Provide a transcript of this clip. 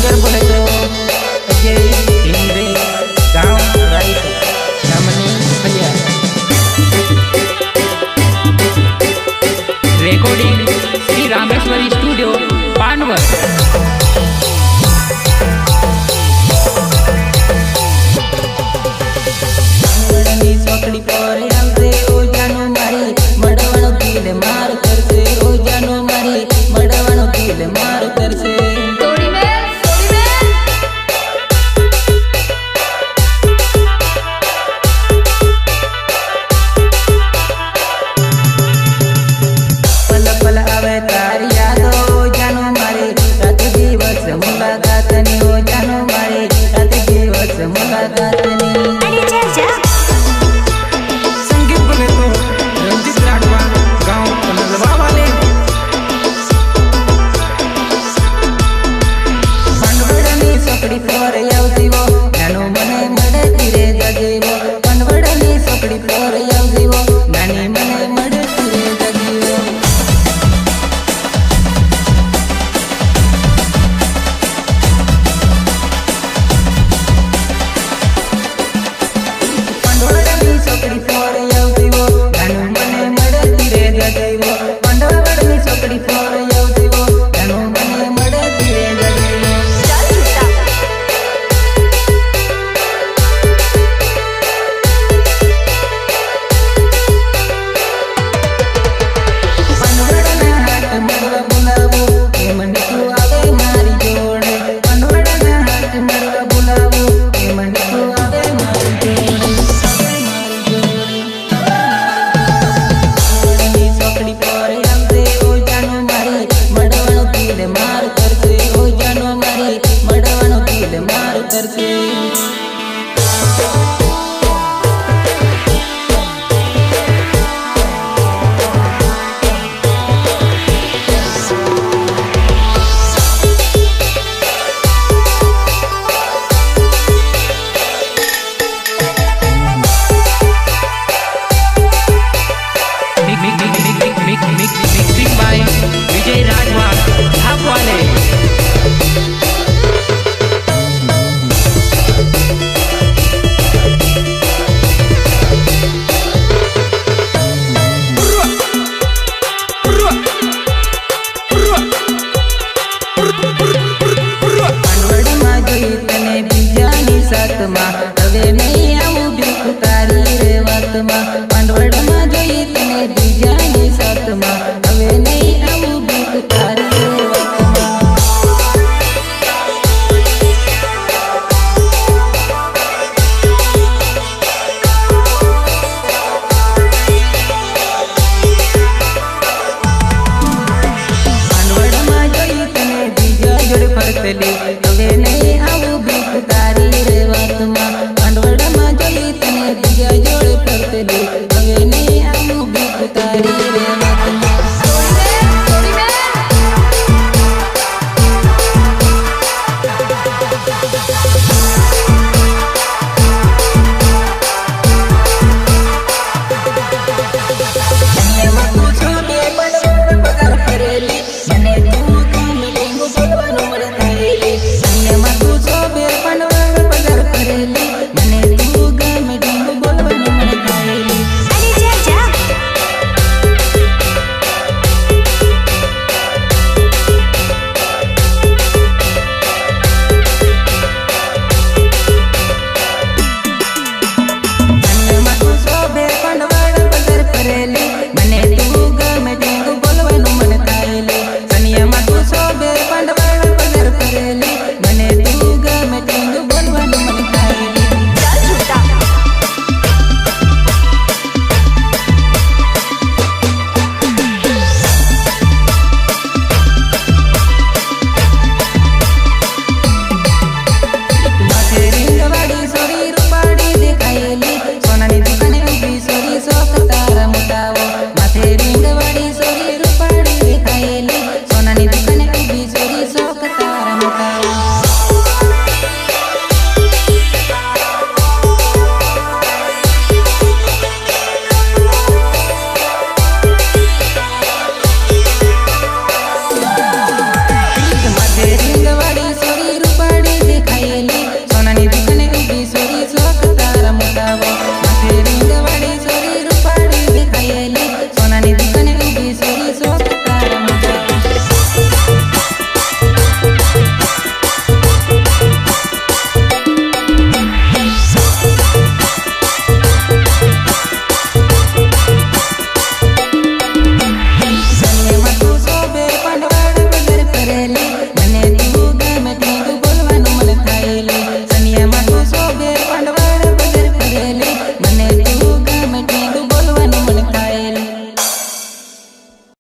આગળ બોલે તો અજય હિંગરે ગામ રાઈસર નામની ફરિયાદ રેકોર્ડિંગ શ્રી રામેશ્વરી સ્ટુડિયો પાનવર ચોકડી પર આવશે ઓજાનો મારી મળવાનો દિલ માર કરશે ઓજાનો મારી મળવાનો દિલ માર કરશે પલ પલ આવે તારી યાદો ઓજાનો મારી રાત દિવસ મુલાકાતની ઓજાનો મારી રાત દિવસ મુલાકાતની Mixing by Vijay Rajwar, Dhapwale. હવે નહીં આવું બીક તારી રે વાતમાં પાંડવડમાં જોઈ તને બીજાની સાથમાં હવે નહીં આવું બીક તારી રે વાતમાં પાંડવડમાં જોઈ તને બીજા જોડે ફરતલી